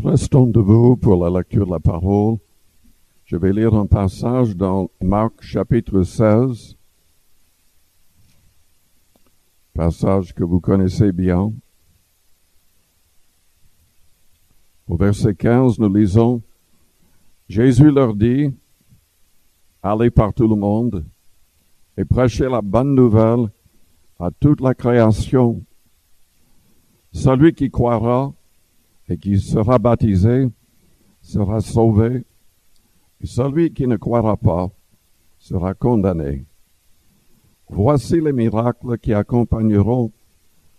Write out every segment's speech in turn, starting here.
Restons debout pour la lecture de la parole. Je vais lire un passage dans Marc chapitre 16, passage que vous connaissez bien. Au verset 15, nous lisons, « Jésus leur dit, allez par tout le monde et prêchez la bonne nouvelle à toute la création. Celui qui croira et qui sera baptisé sera sauvé, et celui qui ne croira pas sera condamné. Voici les miracles qui accompagneront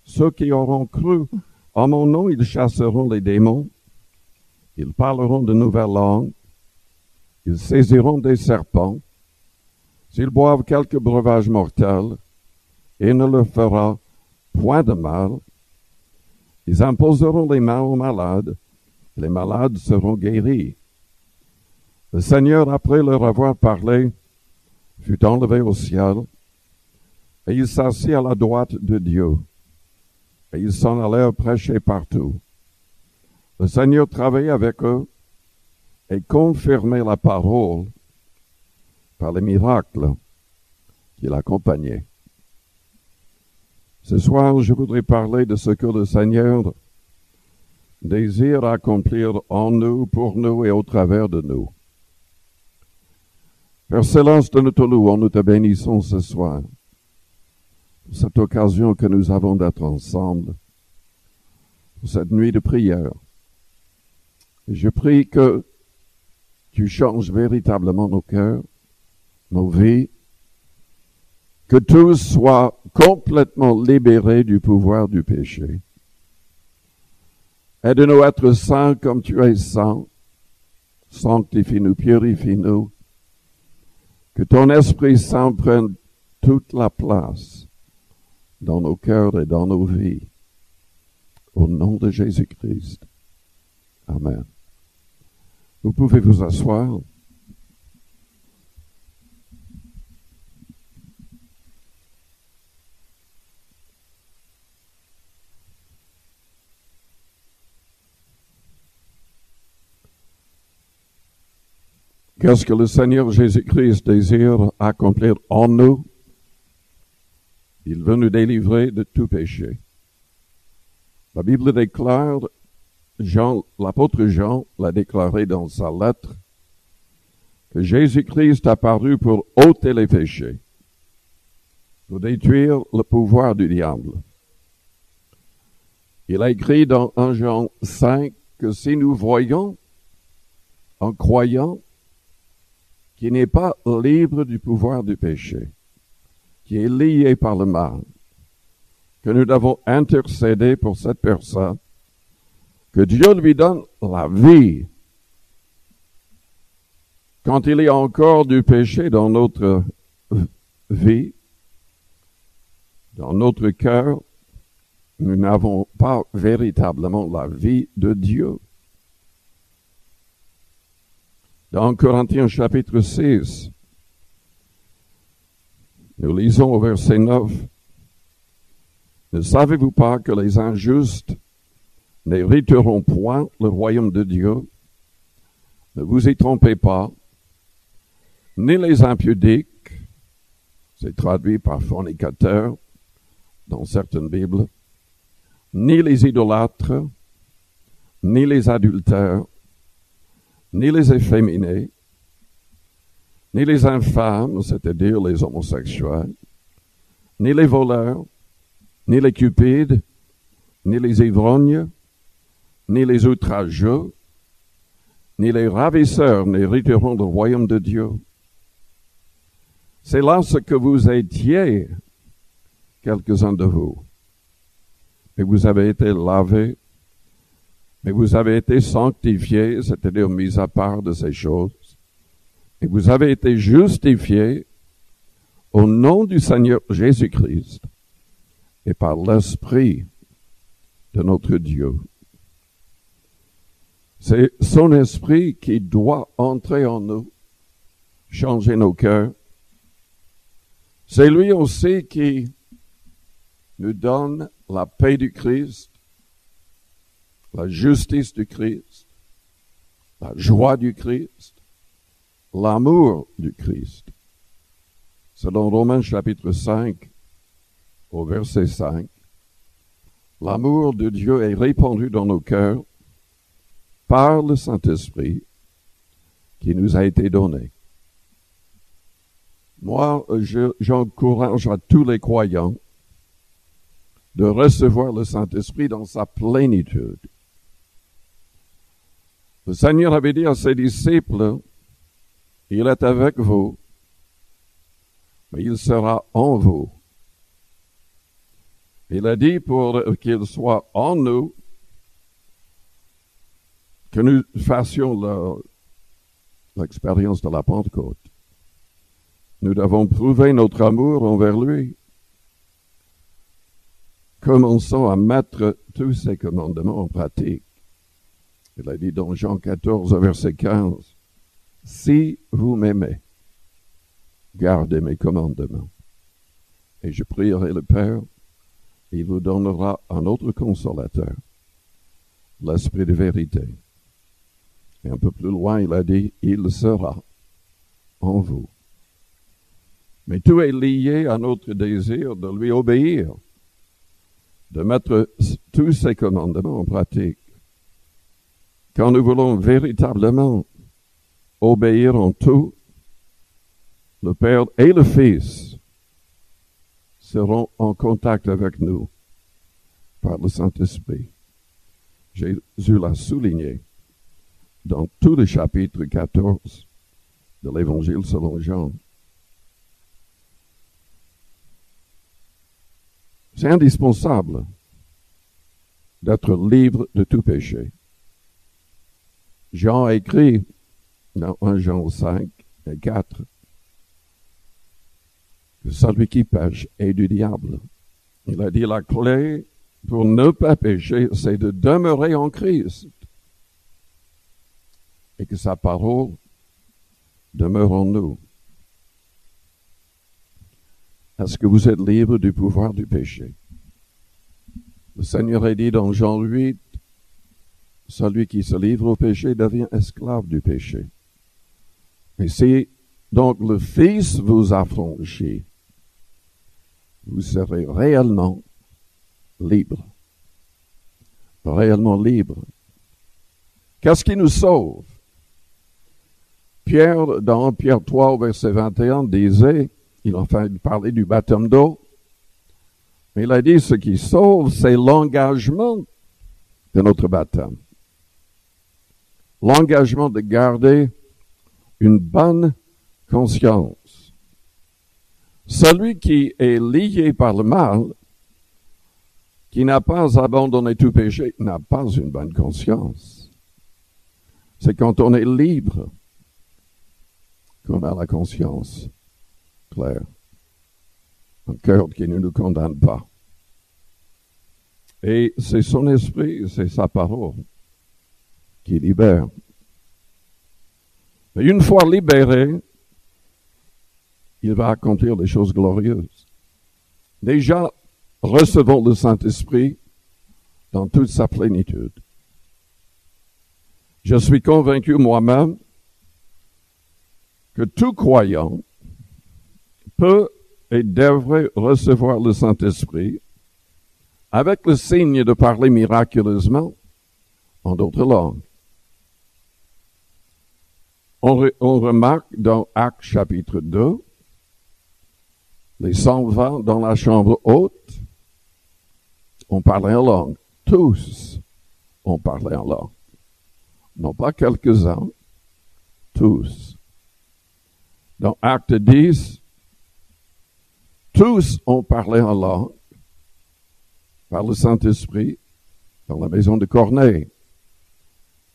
ceux qui auront cru. En mon nom, ils chasseront les démons, ils parleront de nouvelles langues, ils saisiront des serpents, s'ils boivent quelque breuvage mortel, il ne leur fera point de mal. Ils imposeront les mains aux malades, les malades seront guéris. Le Seigneur, après leur avoir parlé, fut enlevé au ciel, et il s'assit à la droite de Dieu, et ils s'en allèrent prêcher partout. Le Seigneur travaillait avec eux et confirmait la parole par les miracles qui l'accompagnaient. Ce soir, je voudrais parler de ce que le Seigneur désire accomplir en nous, pour nous et au travers de nous. Père céleste, nous te louons, nous te bénissons ce soir pour cette occasion que nous avons d'être ensemble, pour cette nuit de prière. Et je prie que tu changes véritablement nos cœurs, nos vies, que tous soient complètement libérés du pouvoir du péché. Aide-nous à être saints comme tu es saint. Sanctifie-nous, purifie-nous. Que ton Esprit Saint prenne toute la place dans nos cœurs et dans nos vies. Au nom de Jésus-Christ. Amen. Vous pouvez vous asseoir. Qu'est-ce que le Seigneur Jésus-Christ désire accomplir en nous? Il veut nous délivrer de tout péché. La Bible déclare, l'apôtre Jean l'a déclaré dans sa lettre, que Jésus-Christ est apparu pour ôter les péchés, pour détruire le pouvoir du diable. Il a écrit dans 1 Jean 5 que si nous voyons, en croyant, qui n'est pas libre du pouvoir du péché, qui est lié par le mal, que nous devons intercéder pour cette personne, que Dieu lui donne la vie. Quand il y a encore du péché dans notre vie, dans notre cœur, nous n'avons pas véritablement la vie de Dieu. Dans Corinthiens chapitre 6, nous lisons au verset 9, « Ne savez-vous pas que les injustes n'hériteront point le royaume de Dieu? Ne vous y trompez pas, ni les impudiques, c'est traduit par fornicateurs dans certaines Bibles, ni les idolâtres, ni les adultères, ni les efféminés, ni les infâmes, c'est-à-dire les homosexuels, ni les voleurs, ni les cupides, ni les ivrognes, ni les outrageux, ni les ravisseurs n'hériteront le royaume de Dieu. C'est là ce que vous étiez, quelques-uns de vous. Mais vous avez été lavés, mais vous avez été sanctifiés, c'est-à-dire mis à part de ces choses, et vous avez été justifiés au nom du Seigneur Jésus-Christ et par l'Esprit de notre Dieu. C'est son Esprit qui doit entrer en nous, changer nos cœurs. C'est lui aussi qui nous donne la paix du Christ, la justice du Christ, la joie du Christ, l'amour du Christ. Selon Romains chapitre 5, au verset 5, l'amour de Dieu est répandu dans nos cœurs par le Saint-Esprit qui nous a été donné. Moi, j'encourage à tous les croyants de recevoir le Saint-Esprit dans sa plénitude. Le Seigneur avait dit à ses disciples, il est avec vous, mais il sera en vous. Il a dit pour qu'il soit en nous, que nous fassions l'expérience de la Pentecôte. Nous devons prouver notre amour envers lui. Commençons à mettre tous ces commandements en pratique. Il a dit dans Jean 14, verset 15, « Si vous m'aimez, gardez mes commandements. Et je prierai le Père, il vous donnera un autre consolateur, l'Esprit de vérité. » Et un peu plus loin, il a dit, « Il sera en vous. » Mais tout est lié à notre désir de lui obéir, de mettre tous ses commandements en pratique. Quand nous voulons véritablement obéir en tout, le Père et le Fils seront en contact avec nous par le Saint-Esprit. Jésus l'a souligné dans tout le chapitre 14 de l'Évangile selon Jean. C'est indispensable d'être libre de tout péché. Jean a écrit dans 1 Jean 5 et 4 que celui qui pêche est du diable. Il a dit la clé pour ne pas pécher, c'est de demeurer en Christ et que sa parole demeure en nous. Est-ce que vous êtes libre du pouvoir du péché? Le Seigneur a dit dans Jean 8, celui qui se livre au péché devient esclave du péché. Et si donc le Fils vous affranchit, vous serez réellement libre. Réellement libre. Qu'est-ce qui nous sauve? Pierre, dans Pierre 3, verset 21, disait, il parlait du baptême d'eau, mais il a dit ce qui sauve, c'est l'engagement de notre baptême. L'engagement de garder une bonne conscience. Celui qui est lié par le mal, qui n'a pas abandonné tout péché, n'a pas une bonne conscience. C'est quand on est libre qu'on a la conscience claire. Un cœur qui ne nous condamne pas. Et c'est son esprit, c'est sa parole qui libère. Mais une fois libéré, il va accomplir des choses glorieuses. Déjà, recevons le Saint-Esprit dans toute sa plénitude. Je suis convaincu moi-même que tout croyant peut et devrait recevoir le Saint-Esprit avec le signe de parler miraculeusement en d'autres langues. On remarque dans Actes chapitre 2, les 120 dans la chambre haute ont parlé en langue. Tous ont parlé en langue. Non pas quelques-uns, tous. Dans Acte 10, tous ont parlé en langue par le Saint-Esprit dans la maison de Corneille,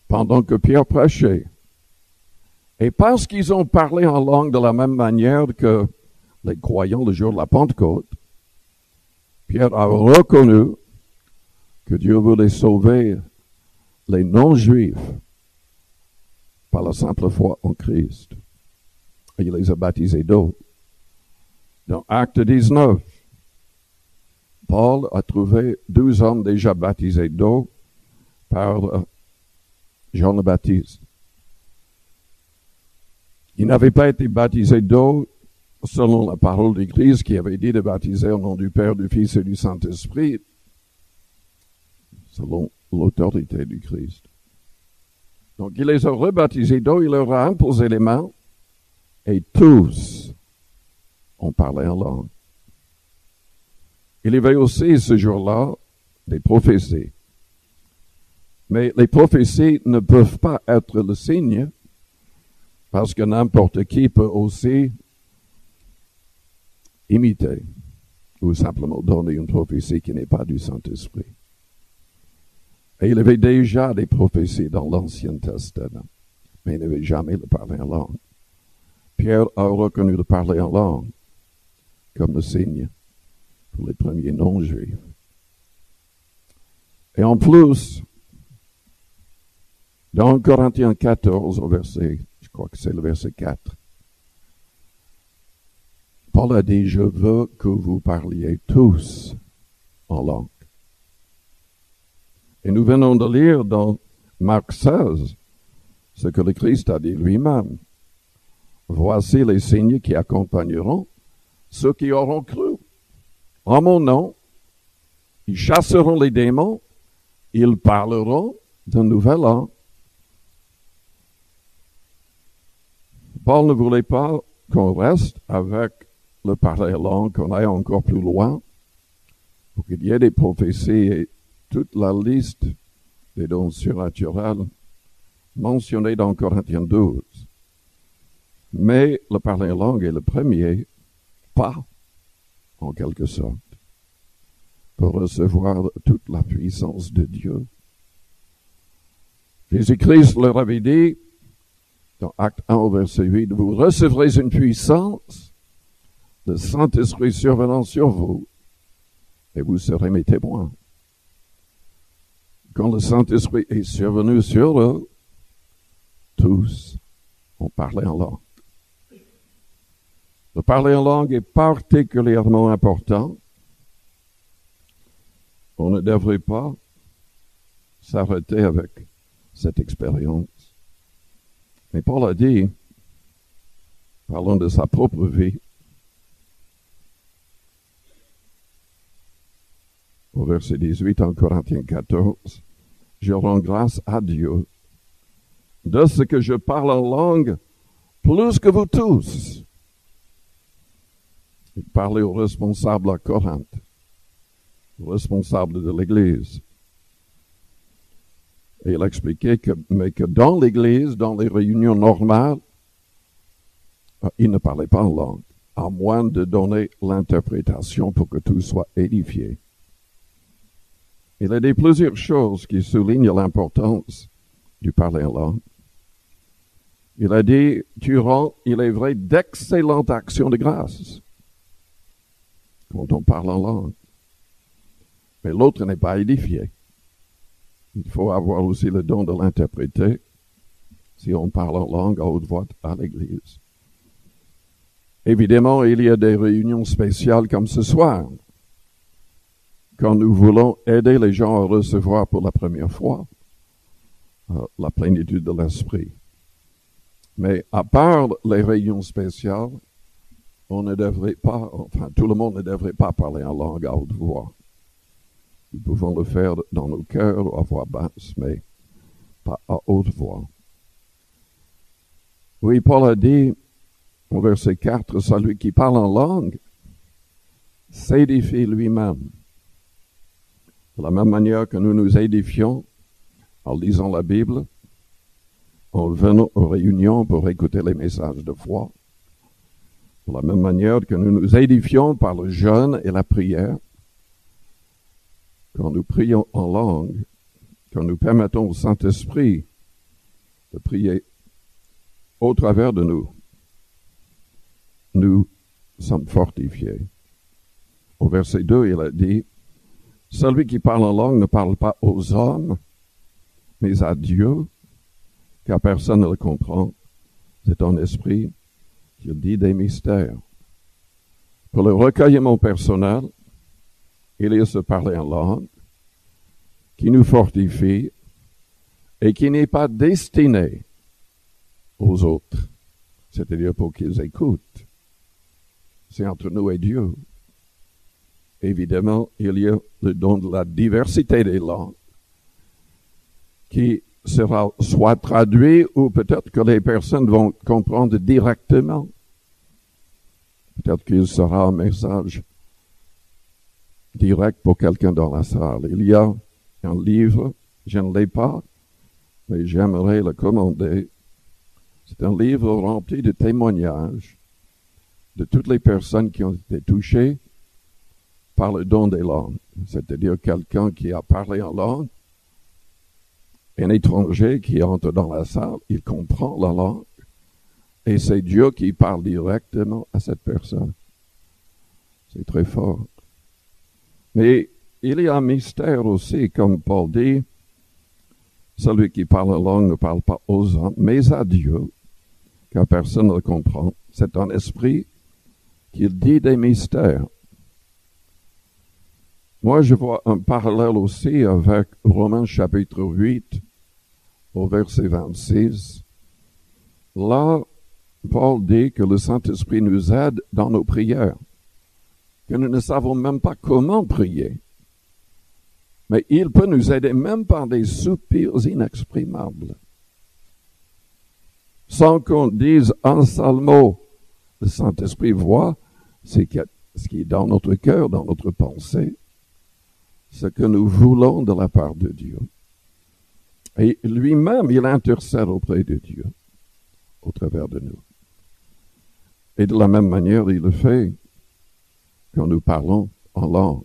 pendant que Pierre prêchait. Et parce qu'ils ont parlé en langue de la même manière que les croyants le jour de la Pentecôte, Pierre a reconnu que Dieu voulait sauver les non-juifs par la simple foi en Christ. Et il les a baptisés d'eau. Dans Acte 19, Paul a trouvé 12 hommes déjà baptisés d'eau par Jean le Baptiste. Il n'avait pas été baptisé d'eau selon la parole de l'Église qui avait dit de baptiser au nom du Père, du Fils et du Saint-Esprit, selon l'autorité du Christ. Donc il les a rebaptisés d'eau, il leur a imposé les mains, et tous ont parlé en langue. Il y avait aussi ce jour-là des prophéties. Mais les prophéties ne peuvent pas être le signe, parce que n'importe qui peut aussi imiter ou simplement donner une prophétie qui n'est pas du Saint-Esprit. Et il y avait déjà des prophéties dans l'Ancien Testament, mais il n'avait jamais le parler en langue. Pierre a reconnu le parler en langue comme le signe pour les premiers non-juifs. Et en plus, dans Corinthiens 14, au verset, je crois que c'est le verset 4, Paul a dit, je veux que vous parliez tous en langue. Et nous venons de lire dans Marc 16 ce que le Christ a dit lui-même. Voici les signes qui accompagneront ceux qui auront cru. En mon nom, ils chasseront les démons, ils parleront d'un nouvel langue. Paul ne voulait pas qu'on reste avec le parler langue, qu'on aille encore plus loin, pour qu'il y ait des prophéties et toute la liste des dons surnaturels mentionnés dans Corinthiens 12. Mais le parler langue est le premier pas, en quelque sorte, pour recevoir toute la puissance de Dieu. Jésus-Christ leur avait dit, dans Acte 1 au verset 8, vous recevrez une puissance, le Saint-Esprit survenant sur vous, et vous serez mes témoins. Quand le Saint-Esprit est survenu sur eux, tous ont parlé en langue. Le parler en langue est particulièrement important. On ne devrait pas s'arrêter avec cette expérience. Mais Paul a dit, parlant de sa propre vie, au verset 18 en Corinthiens 14, je rends grâce à Dieu de ce que je parle en langue plus que vous tous. Il parlait aux responsables à Corinthe, aux responsables de l'Église. Et il expliquait que dans l'Église, dans les réunions normales, il ne parlait pas en langue, à moins de donner l'interprétation pour que tout soit édifié. Il a dit plusieurs choses qui soulignent l'importance du parler en langue. Il a dit, tu rends, il est vrai, d'excellentes actions de grâce quand on parle en langue. Mais l'autre n'est pas édifié. Il faut avoir aussi le don de l'interpréter si on parle en langue à haute voix à l'Église. Évidemment, il y a des réunions spéciales comme ce soir, quand nous voulons aider les gens à recevoir pour la première fois la plénitude de l'Esprit. Mais à part les réunions spéciales, on ne devrait pas, enfin tout le monde ne devrait pas parler en langue à haute voix. Nous pouvons le faire dans nos cœurs ou à voix basse, mais pas à haute voix. Oui, Paul a dit au verset 4, celui qui parle en langue s'édifie lui-même. De la même manière que nous nous édifions en lisant la Bible, en venant aux réunions pour écouter les messages de foi, de la même manière que nous nous édifions par le jeûne et la prière, quand nous prions en langue, quand nous permettons au Saint-Esprit de prier au travers de nous, nous sommes fortifiés. Au verset 2, il a dit, celui qui parle en langue ne parle pas aux hommes, mais à Dieu, car personne ne le comprend. C'est un esprit qui dit des mystères. Pour le recueillement personnel, il y a ce parler en langue qui nous fortifie et qui n'est pas destiné aux autres. c'est-à-dire pour qu'ils écoutent. C'est entre nous et Dieu. Évidemment, il y a le don de la diversité des langues qui sera soit traduit ou peut-être que les personnes vont comprendre directement. Peut-être qu'il sera un message direct pour quelqu'un dans la salle. Il y a un livre, je ne l'ai pas, mais j'aimerais le commander. C'est un livre rempli de témoignages de toutes les personnes qui ont été touchées par le don des langues. C'est-à-dire quelqu'un qui a parlé en langue, un étranger qui entre dans la salle, il comprend la langue, et c'est Dieu qui parle directement à cette personne. C'est très fort. Mais il y a un mystère aussi, comme Paul dit, celui qui parle en langue ne parle pas aux hommes, mais à Dieu, car personne ne le comprend. C'est un esprit qui dit des mystères. Moi, je vois un parallèle aussi avec Romains chapitre 8, au verset 26. Là, Paul dit que le Saint-Esprit nous aide dans nos prières, que nous ne savons même pas comment prier. Mais il peut nous aider même par des soupirs inexprimables. Sans qu'on dise un seul mot, le Saint-Esprit voit ce qui est dans notre cœur, dans notre pensée, ce que nous voulons de la part de Dieu. Et lui-même, il intercède auprès de Dieu, au travers de nous. Et de la même manière, il le fait quand nous parlons en langue.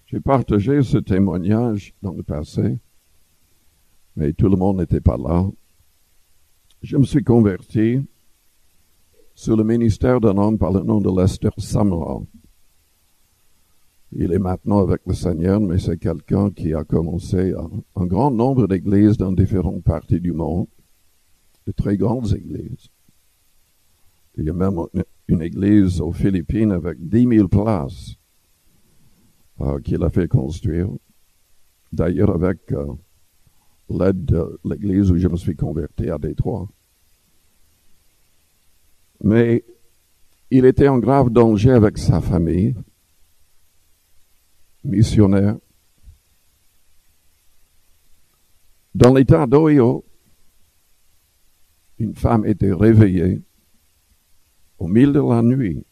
J'ai partagé ce témoignage dans le passé, mais tout le monde n'était pas là. Je me suis converti sous le ministère d'un homme par le nom de Lester Sumrall. Il est maintenant avec le Seigneur, mais c'est quelqu'un qui a commencé un grand nombre d'églises dans différentes parties du monde, de très grandes églises. Il y a même une église aux Philippines avec 10 000 places qu'il a fait construire. D'ailleurs, avec l'aide de l'église où je me suis converti à Détroit. Mais il était en grave danger avec sa famille, missionnaire. Dans l'État d'Ohio, une femme était réveillée au milieu de la nuit.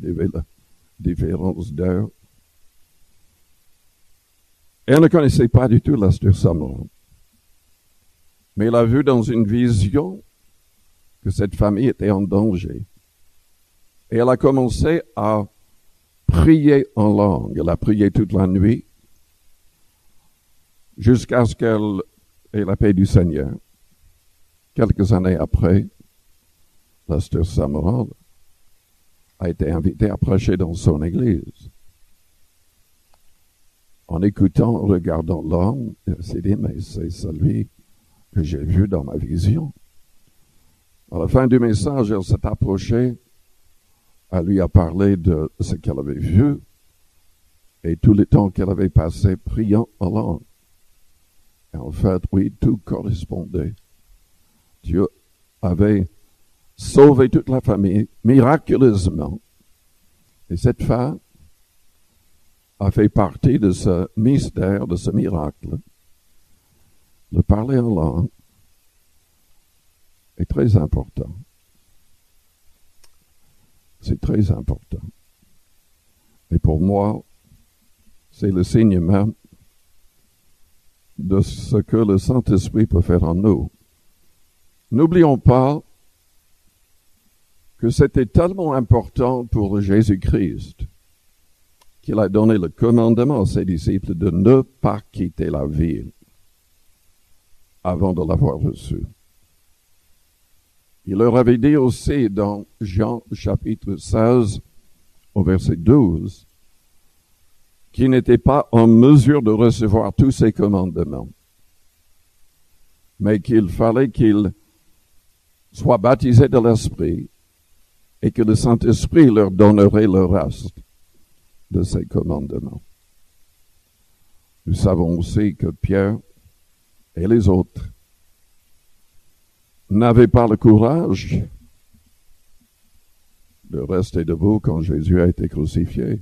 Il y avait la différence d'heure. Elle ne connaissait pas du tout Lester Sumrall. Mais elle a vu dans une vision que cette famille était en danger. Et elle a commencé à prier en langue. Elle a prié toute la nuit jusqu'à ce qu'elle ait la paix du Seigneur. Quelques années après, Lester Sumrall a été invité à prêcher dans son église. En écoutant, en regardant l'homme, elle s'est dit, mais c'est celui que j'ai vu dans ma vision. À la fin du message, elle s'est approchée, elle lui a parlé de ce qu'elle avait vu et tout le temps qu'elle avait passé priant en langue. Et en fait, oui, tout correspondait. Dieu avait sauvé toute la famille miraculeusement. Et cette femme a fait partie de ce mystère, de ce miracle. Le parler en langue est très important. C'est très important. Et pour moi, c'est le signe même de ce que le Saint-Esprit peut faire en nous. N'oublions pas que c'était tellement important pour Jésus-Christ qu'il a donné le commandement à ses disciples de ne pas quitter la ville avant de l'avoir reçu. Il leur avait dit aussi dans Jean chapitre 16 au verset 12 qu'il n'était pas en mesure de recevoir tous ces commandements, mais qu'il fallait qu'ils soient baptisés de l'Esprit et que le Saint-Esprit leur donnerait le reste de ces commandements. Nous savons aussi que Pierre et les autres n'avaient pas le courage de rester debout quand Jésus a été crucifié.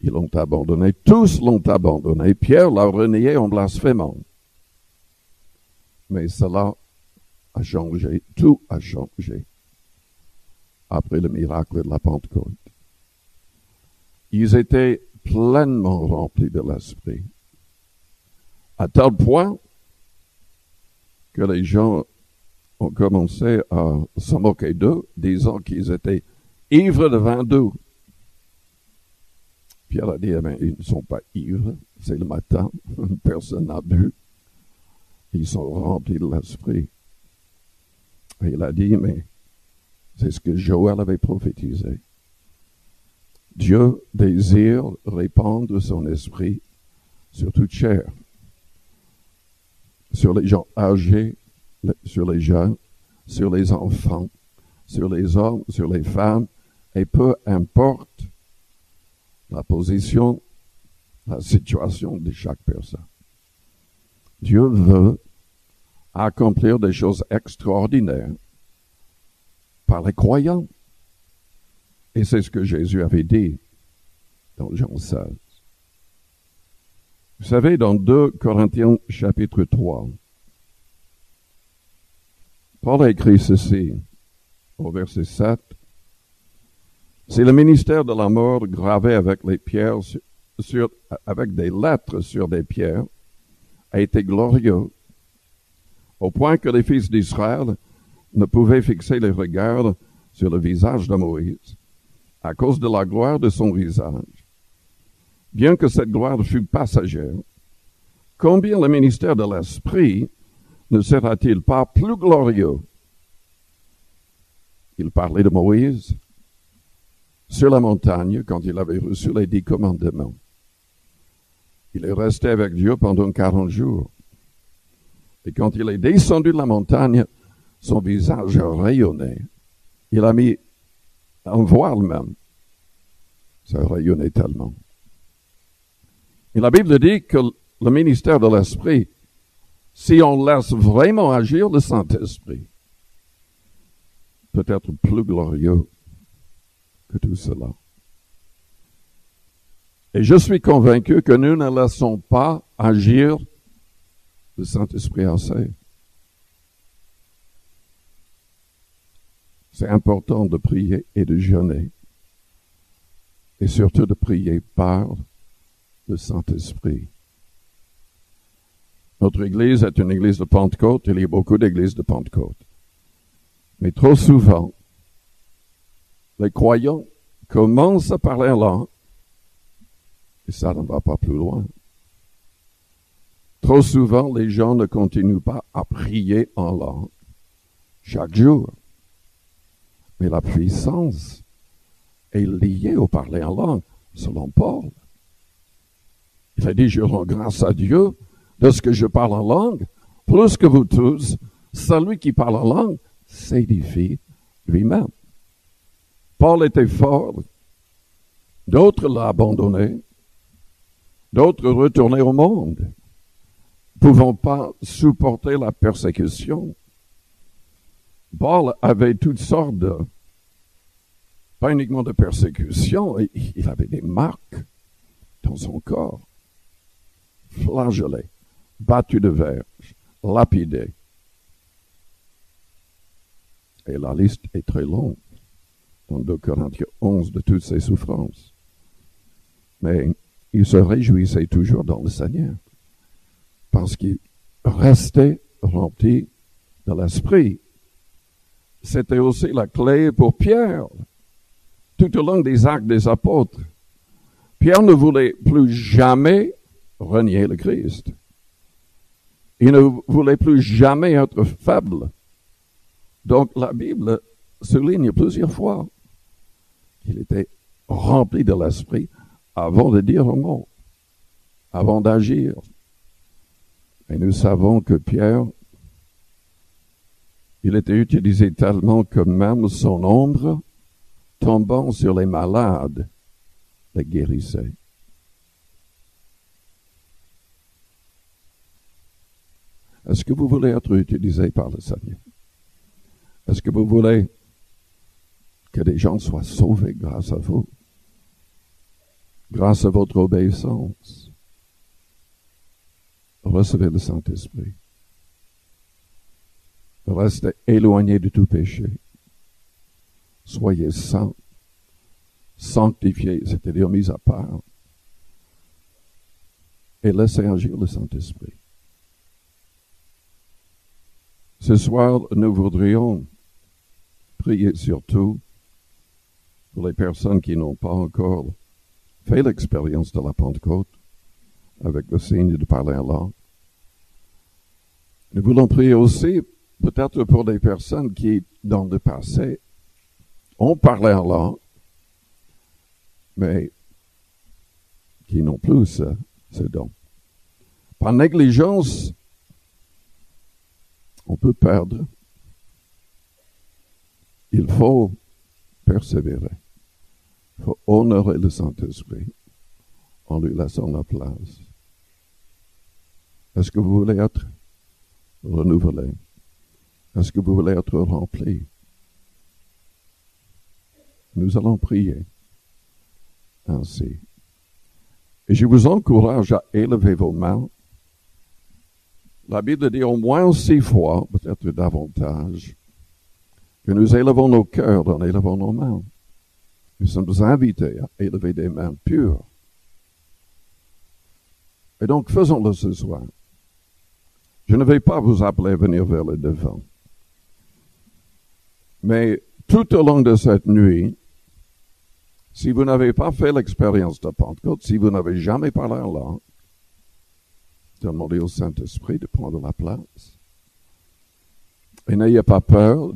Ils l'ont abandonné, tous l'ont abandonné. Pierre l'a renié en blasphémant. Mais cela a changé, tout a changé après le miracle de la Pentecôte. Ils étaient pleinement remplis de l'Esprit, à tel point que les gens ont commencé à se moquer d'eux, disant qu'ils étaient ivres de vin doux. Pierre a dit, eh bien, ils ne sont pas ivres, c'est le matin, personne n'a bu. Ils sont remplis de l'Esprit. Et il a dit, mais c'est ce que Joël avait prophétisé. Dieu désire répandre son esprit sur toute chair, sur les gens âgés, sur les jeunes, sur les enfants, sur les hommes, sur les femmes, et peu importe la position, la situation de chaque personne. Dieu veut accomplir des choses extraordinaires par les croyants. Et c'est ce que Jésus avait dit dans Jean 16. Vous savez, dans 2 Corinthiens chapitre 3, Paul a écrit ceci au verset 7. C'est le ministère de la mort gravé avec les pierres avec des lettres sur des pierres a été glorieux, au point que les fils d'Israël ne pouvaient fixer les regards sur le visage de Moïse, à cause de la gloire de son visage. Bien que cette gloire fût passagère, combien le ministère de l'Esprit ne sera-t-il pas plus glorieux? Il parlait de Moïse sur la montagne quand il avait reçu les 10 commandements. Il est resté avec Dieu pendant 40 jours. Et quand il est descendu de la montagne, son visage rayonnait. Il a mis un voile même. Ça rayonnait tellement. Et la Bible dit que le ministère de l'Esprit, si on laisse vraiment agir le Saint-Esprit, peut être plus glorieux que tout cela. Et je suis convaincu que nous ne laissons pas agir le Saint-Esprit assez. C'est important de prier et de jeûner. Et surtout de prier par le Saint-Esprit. Notre Église est une Église de Pentecôte. Il y a beaucoup d'Églises de Pentecôte. Mais trop souvent, les croyants commencent à parler en langue et ça ne va pas plus loin. Trop souvent, les gens ne continuent pas à prier en langue chaque jour. Mais la puissance est liée au parler en langue, selon Paul. Il a dit, je rends grâce à Dieu de ce que je parle en langue, plus que vous tous, celui qui parle en langue s'édifie lui-même. Paul était fort, d'autres l'ont abandonné, d'autres retournaient au monde, ne pouvant pas supporter la persécution. Paul avait toutes sortes de, pas uniquement de persécution, il avait des marques dans son corps, flagellé, battu de verge, lapidé. Et la liste est très longue dans 2 Corinthiens 11 de toutes ses souffrances. Mais il se réjouissait toujours dans le Seigneur parce qu'il restait rempli de l'Esprit. C'était aussi la clé pour Pierre tout au long des actes des apôtres. Pierre ne voulait plus jamais renier le Christ. Il ne voulait plus jamais être faible. Donc la Bible souligne plusieurs fois qu'il était rempli de l'Esprit avant de dire un mot, avant d'agir. Et nous savons que Pierre, il était utilisé tellement que même son ombre, tombant sur les malades, les guérissait. Est-ce que vous voulez être utilisé par le Seigneur? Est-ce que vous voulez que des gens soient sauvés grâce à vous? Grâce à votre obéissance? Recevez le Saint-Esprit. Restez éloignés de tout péché. Soyez saints, sanctifiés, c'est-à-dire mis à part. Et laissez agir le Saint-Esprit. Ce soir, nous voudrions prier surtout pour les personnes qui n'ont pas encore fait l'expérience de la Pentecôte avec le signe de parler en langue. Nous voulons prier aussi peut-être pour des personnes qui, dans le passé, ont parlé en langue, mais qui n'ont plus ce don. Par négligence, on peut perdre. Il faut persévérer. Il faut honorer le Saint-Esprit en lui laissant la place. Est-ce que vous voulez être renouvelé? Est-ce que vous voulez être rempli? Nous allons prier ainsi. Et je vous encourage à élever vos mains. La Bible dit au moins 6 fois, peut-être davantage, que nous élevons nos cœurs en élevant nos mains. Nous sommes invités à élever des mains pures. Et donc, faisons-le ce soir. Je ne vais pas vous appeler à venir vers le devant. Mais tout au long de cette nuit, si vous n'avez pas fait l'expérience de Pentecôte, si vous n'avez jamais parlé en langue, demandez au Saint-Esprit de prendre la place. Et n'ayez pas peur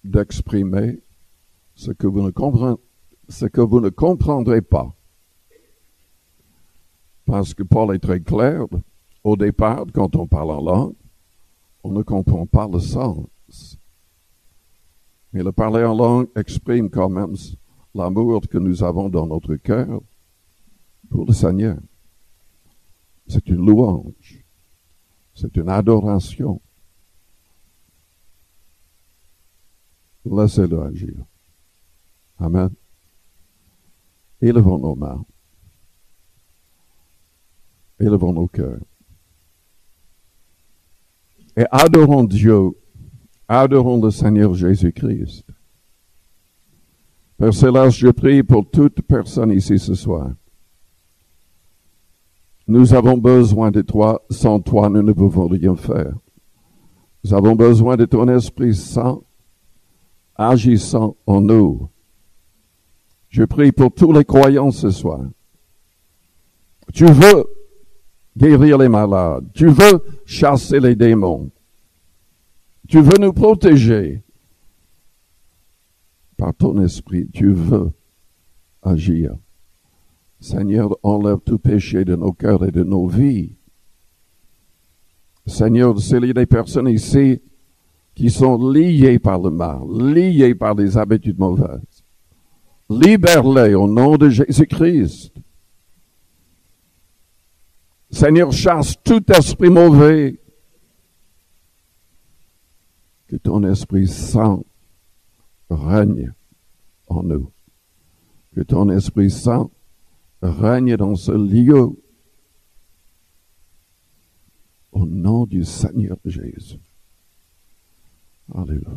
d'exprimer ce que vous ne comprendrez pas. Parce que Paul est très clair, au départ, quand on parle en langue, on ne comprend pas le sens. Mais le parler en langue exprime quand même l'amour que nous avons dans notre cœur pour le Seigneur. C'est une louange. C'est une adoration. Laissez-le agir. Amen. Élevons nos mains. Élevons nos cœurs. Et adorons Dieu. Adorons le Seigneur Jésus-Christ. Père Céleste, je prie pour toute personne ici ce soir. Nous avons besoin de toi. Sans toi, nous ne pouvons rien faire. Nous avons besoin de ton Esprit Saint agissant en nous. Je prie pour tous les croyants ce soir. Tu veux guérir les malades. Tu veux chasser les démons. Tu veux nous protéger. Par ton esprit, tu veux agir. Seigneur, enlève tout péché de nos cœurs et de nos vies. Seigneur, s'il y a des personnes ici qui sont liées par le mal, liées par des habitudes mauvaises, libère-les au nom de Jésus-Christ. Seigneur, chasse tout esprit mauvais. Que ton Esprit Saint règne en nous. Que ton Esprit Saint règne dans ce lieu. Au nom du Seigneur Jésus. Alléluia.